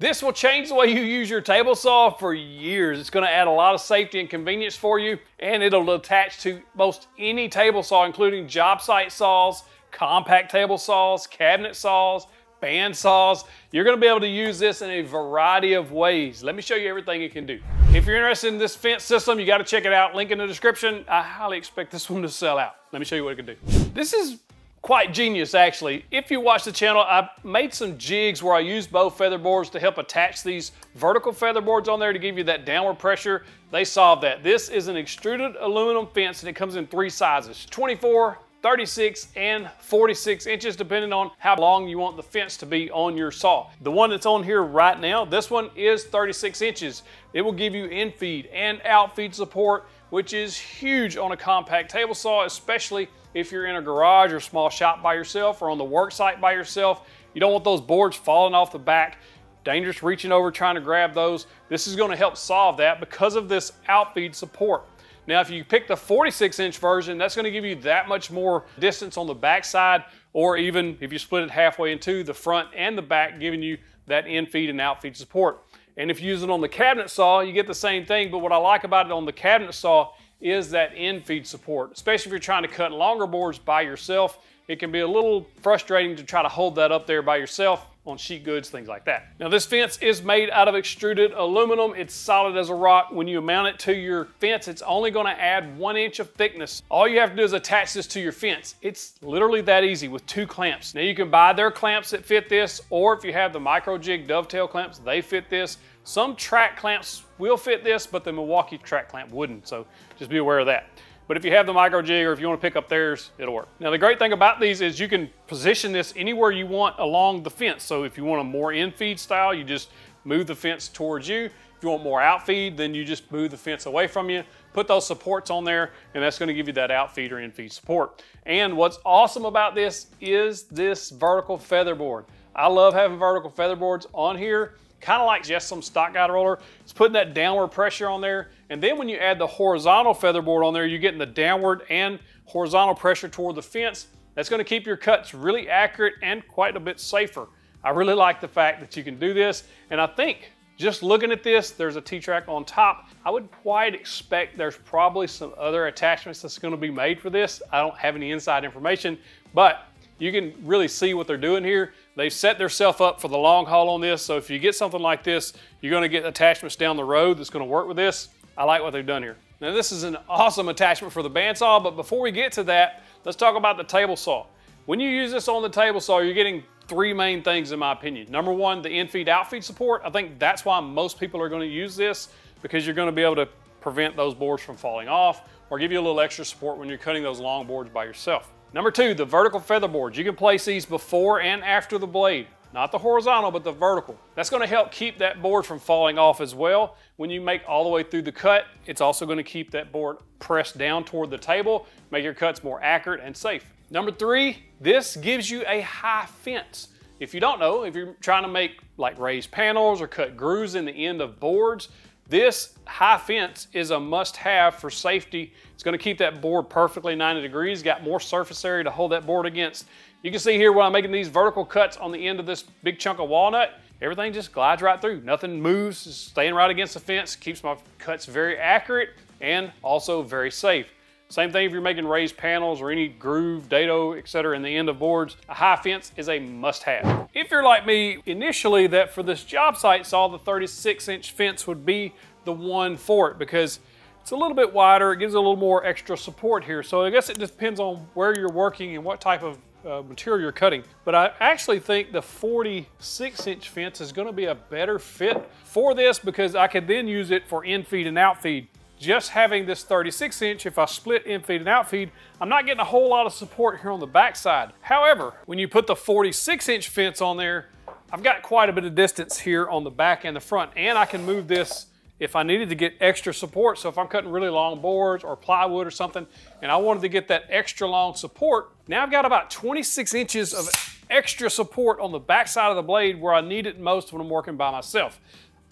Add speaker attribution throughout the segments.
Speaker 1: This will change the way you use your table saw for years. It's going to add a lot of safety and convenience for you, and it'll attach to most any table saw, including job site saws, compact table saws, cabinet saws, band saws. You're going to be able to use this in a variety of ways. Let me show you everything it can do. If you're interested in this fence system, you got to check it out. Link in the description. I highly expect this one to sell out. Let me show you what it can do. This is quite genius, actually. If you watch the channel, I made some jigs where I used Bow featherboards to help attach these vertical featherboards on there to give you that downward pressure. They solved that. This is an extruded aluminum fence, and it comes in 3 sizes: 24, 36, and 46 inches, depending on how long you want the fence to be on your saw. The one that's on here right now, this one is 36 inches. It will give you INFEED and OUTFEED support, which is huge on a compact table saw, especially if you're in a garage or small shop by yourself or on the work site by yourself. You don't want those boards falling off the back. Dangerous reaching over trying to grab those. This is going to help solve that because of this OUTFEED support. Now, if you pick the 46-inch version, that's going to give you that much more distance on the back side, or even if you split it halfway in two, the front and the back, giving you that INFEED and OUTFEED support. And if you use it on the cabinet saw, you get the same thing, but what I like about it on the cabinet saw is that INFEED support. Especially if you're trying to cut longer boards by yourself, it can be a little frustrating to try to hold that up there by yourself on sheet goods, things like that. Now, this fence is made out of extruded aluminum. It's solid as a rock. When you mount it to your fence, it's only going to add 1 inch of thickness. All you have to do is attach this to your fence. It's literally that easy with 2 clamps. Now, you can buy their clamps that fit this, or if you have the micro jig dovetail clamps, they fit this. Some track clamps will fit this, but the Milwaukee track clamp wouldn't, so just be aware of that. But if you have the micro jig, or if you want to pick up theirs, it'll work. Now, the great thing about these is you can position this anywhere you want along the fence. So if you want a more INFEED style, you just move the fence towards you. If you want more OUTFEED, then you just move the fence away from you, put those supports on there, and that's going to give you that OUTFEED or INFEED support. And what's awesome about this is this vertical featherboard. I love having vertical featherboards on here. Kind of like just some stock guide roller. It's putting that downward pressure on there. And then when you add the horizontal featherboard on there, you're getting the downward and horizontal pressure toward the fence. That's going to keep your cuts really accurate and quite a bit safer. I really like the fact that you can do this. And I think just looking at this, there's a T-track on top. I would quite expect there's probably some other attachments that's going to be made for this. I don't have any inside information, but you can really see what they're doing here. They've set themselves up for the long haul on this, so if you get something like this, you're going to get attachments down the road that's going to work with this. I like what they've done here. Now, this is an awesome attachment for the bandsaw, but before we get to that, let's talk about the table saw. When you use this on the table saw, you're getting 3 main things in my opinion. Number 1, the INFEED OUTFEED support. I think that's why most people are going to use this, because you're going to be able to prevent those boards from falling off or give you a little extra support when you're cutting those long boards by yourself. Number 2, the vertical featherboards. You can place these before and after the blade. Not the horizontal, but the vertical. That's going to help keep that board from falling off as well. When you make all the way through the cut, it's also going to keep that board pressed down toward the table, make your cuts more accurate and safe. Number 3, this gives you a high fence. If you don't know, if you're trying to make like raised panels or cut grooves in the end of boards, this high fence is a must-have for safety. It's going to keep that board perfectly 90 degrees, got more surface area to hold that board against. You can see here when I'm making these vertical cuts on the end of this big chunk of walnut, everything just glides right through. Nothing moves, it's staying right against the fence, keeps my cuts very accurate and also very safe. Same thing if you're making raised panels or any groove, dado, etc. in the end of boards, a high fence is a must-have. If you're like me, initially that for this job site saw, the 36-inch fence would be the one for it because it's a little bit wider, it gives a little more extra support here. So I guess it depends on where you're working and what type of material you're cutting. But I actually think the 46-inch fence is going to be a better fit for this because I could then use it for INFEED and OUTFEED. Just having this 36-inch, if I split INFEED and OUTFEED, I'm not getting a whole lot of support here on the backside. However, when you put the 46-inch fence on there, I've got quite a bit of distance here on the back and the front, and I can move this if I needed to get extra support. So if I'm cutting really long boards or plywood or something, and I wanted to get that extra long support, now I've got about 26 inches of extra support on the backside of the blade where I need it most when I'm working by myself.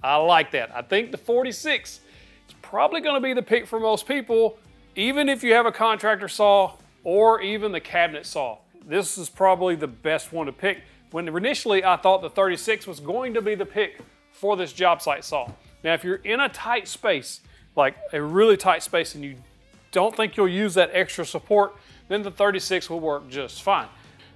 Speaker 1: I like that. I think the 46 is probably going to be the pick for most people, even if you have a contractor saw or even the cabinet saw. This is probably the best one to pick. When initially I thought the 36 was going to be the pick for this job site saw. Now, if you're in a tight space, like a really tight space, and you don't think you'll use that extra support, then the 36 will work just fine.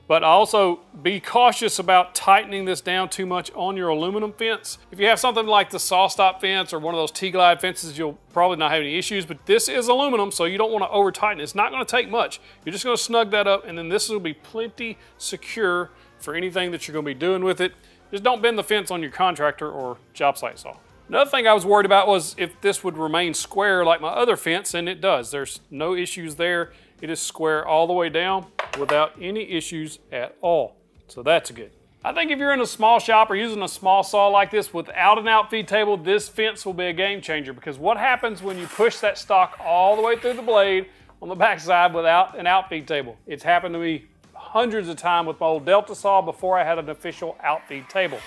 Speaker 1: But also be cautious about tightening this down too much on your aluminum fence. If you have something like the saw stop fence or one of those T-glide fences, you'll probably not have any issues, but this is aluminum, so you don't want to over tighten it. It's not going to take much. You're just going to snug that up, and then this will be plenty secure for anything that you're going to be doing with it. Just don't bend the fence on your contractor or job site saw. Another thing I was worried about was if this would remain square like my other fence, and it does. There's no issues there. It is square all the way down without any issues at all. So that's good. I think if you're in a small shop or using a small saw like this without an outfeed table, this fence will be a game changer, because what happens when you push that stock all the way through the blade on the backside without an outfeed table? It's happened to me hundreds of times with my old Delta saw before I had an official outfeed table.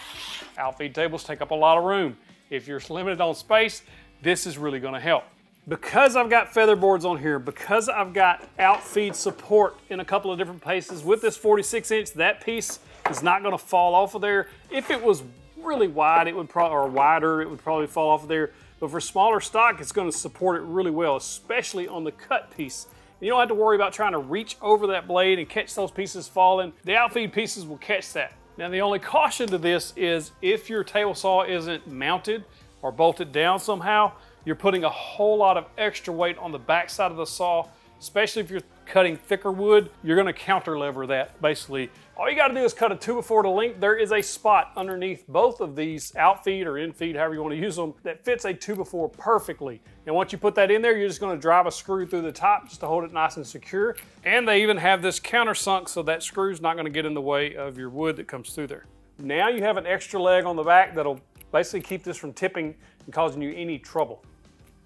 Speaker 1: Outfeed tables take up a lot of room. If you're limited on space, this is really going to help. Because I've got featherboards on here, because I've got outfeed support in a couple of different places with this 46-inch, that piece is not going to fall off of there. If it was really wide, it would probably, or wider, it would probably fall off of there. But for smaller stock, it's going to support it really well, especially on the cut piece. You don't have to worry about trying to reach over that blade and catch those pieces falling. The outfeed pieces will catch that. Now, the only caution to this is if your table saw isn't mounted or bolted down somehow, you're putting a whole lot of extra weight on the back side of the saw, especially if you're cutting thicker wood. You're going to counter lever that. Basically, all you got to do is cut a 2x4 to length. There is a spot underneath both of these, outfeed or infeed, however you want to use them, that fits a 2x4 perfectly. And once you put that in there, you're just going to drive a screw through the top just to hold it nice and secure. And they even have this countersunk so that screw's not going to get in the way of your wood that comes through there. Now you have an extra leg on the back that'll basically keep this from tipping and causing you any trouble.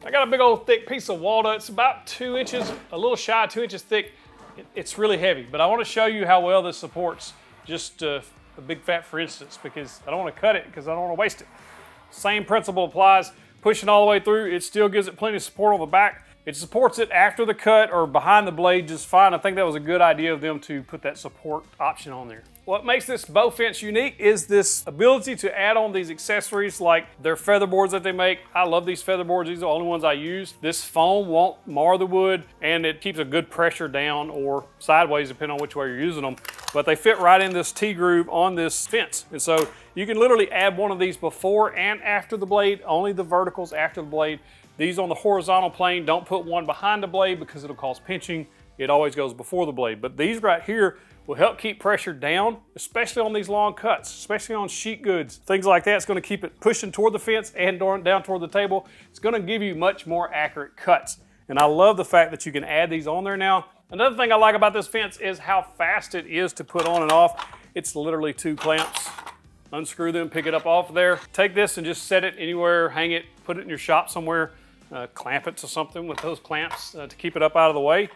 Speaker 1: I got a big old thick piece of walnut. It's about 2 inches, a little shy of 2 inches thick. It's really heavy, but I want to show you how well this supports just a big fat for instance, because I don't want to cut it because I don't want to waste it. Same principle applies. Pushing all the way through, it still gives it plenty of support on the back. It supports it after the cut or behind the blade just fine. I think that was a good idea of them to put that support option on there. What makes this bow fence unique is this ability to add on these accessories like their featherboards that they make. I love these featherboards. These are the only ones I use. This foam won't mar the wood, and it keeps a good pressure down or sideways depending on which way you're using them. But they fit right in this T-groove on this fence. And so you can literally add one of these before and after the blade, only the verticals after the blade. These on the horizontal plane, don't put one behind the blade because it'll cause pinching. It always goes before the blade. But these right here will help keep pressure down, especially on these long cuts, especially on sheet goods. Things like that, it's gonna keep it pushing toward the fence and down toward the table. It's gonna give you much more accurate cuts. And I love the fact that you can add these on there now. Another thing I like about this fence is how fast it is to put on and off. It's literally 2 clamps. Unscrew them, pick it up off of there. Take this and just set it anywhere, hang it, put it in your shop somewhere, clamp it to something with those clamps to keep it up out of the way.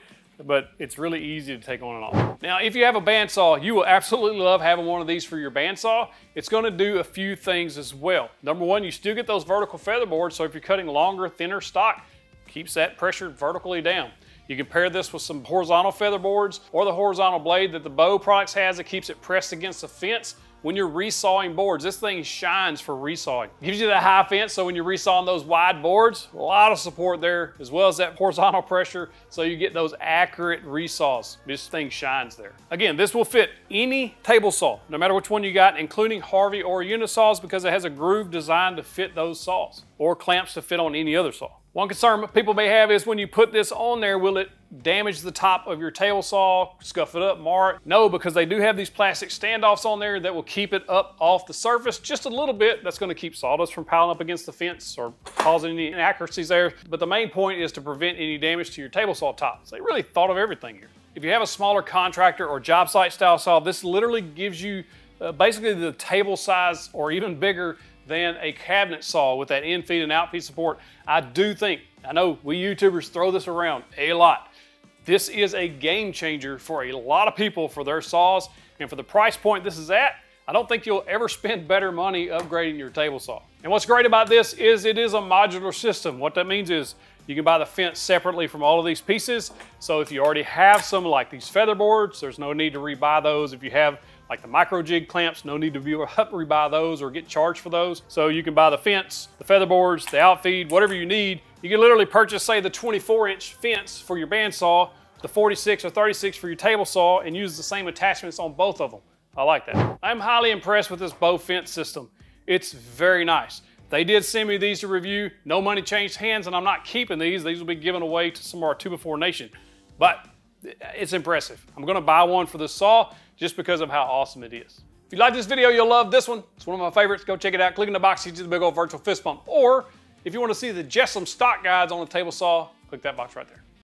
Speaker 1: But it's really easy to take on and off. Now, if you have a bandsaw, you will absolutely love having one of these for your bandsaw. It's gonna do a few things as well. Number one, you still get those vertical featherboards, so if you're cutting longer, thinner stock, keeps that pressure vertically down. You can pair this with some horizontal featherboards or the horizontal blade that the Bow products has that keeps it pressed against the fence. When you're resawing boards, this thing shines for resawing. Gives you that high fence, so when you're resawing those wide boards, a lot of support there, as well as that horizontal pressure, so you get those accurate resaws. This thing shines there. Again, this will fit any table saw, no matter which one you got, including Harvey or Unisaws, because it has a groove designed to fit those saws, or clamps to fit on any other saw. One concern people may have is when you put this on there, will it damage the top of your table saw, scuff it up, mar it? No, because they do have these plastic standoffs on there that will keep it up off the surface just a little bit. That's going to keep sawdust from piling up against the fence or causing any inaccuracies there. But the main point is to prevent any damage to your table saw top. So they really thought of everything here. If you have a smaller contractor or job site style saw, this literally gives you basically the table size or even bigger than a cabinet saw with that INFEED and OUTFEED support. I do think, I know we YouTubers throw this around a lot. This is a game changer for a lot of people for their saws, and for the price point this is at, I don't think you'll ever spend better money upgrading your table saw. And what's great about this is it is a modular system. What that means is you can buy the fence separately from all of these pieces. So if you already have some like these featherboards, there's no need to rebuy those. If you have like the micro jig clamps, no need to rebuy those or get charged for those. So you can buy the fence, the featherboards, the OUTFEED, whatever you need. You can literally purchase, say, the 24-inch fence for your bandsaw, the 46 or 36 for your table saw, and use the same attachments on both of them. I like that. I'm highly impressed with this Bow fence system. It's very nice. They did send me these to review. No money changed hands, and I'm not keeping these. These will be given away to some of our 2x4 Nation. But it's impressive. I'm gonna buy one for this saw just because of how awesome it is. If you like this video, you'll love this one. It's one of my favorites. Go check it out. Click in the box to see the big old virtual fist bump. Or if you want to see the Jessamine stock guides on the table saw, click that box right there.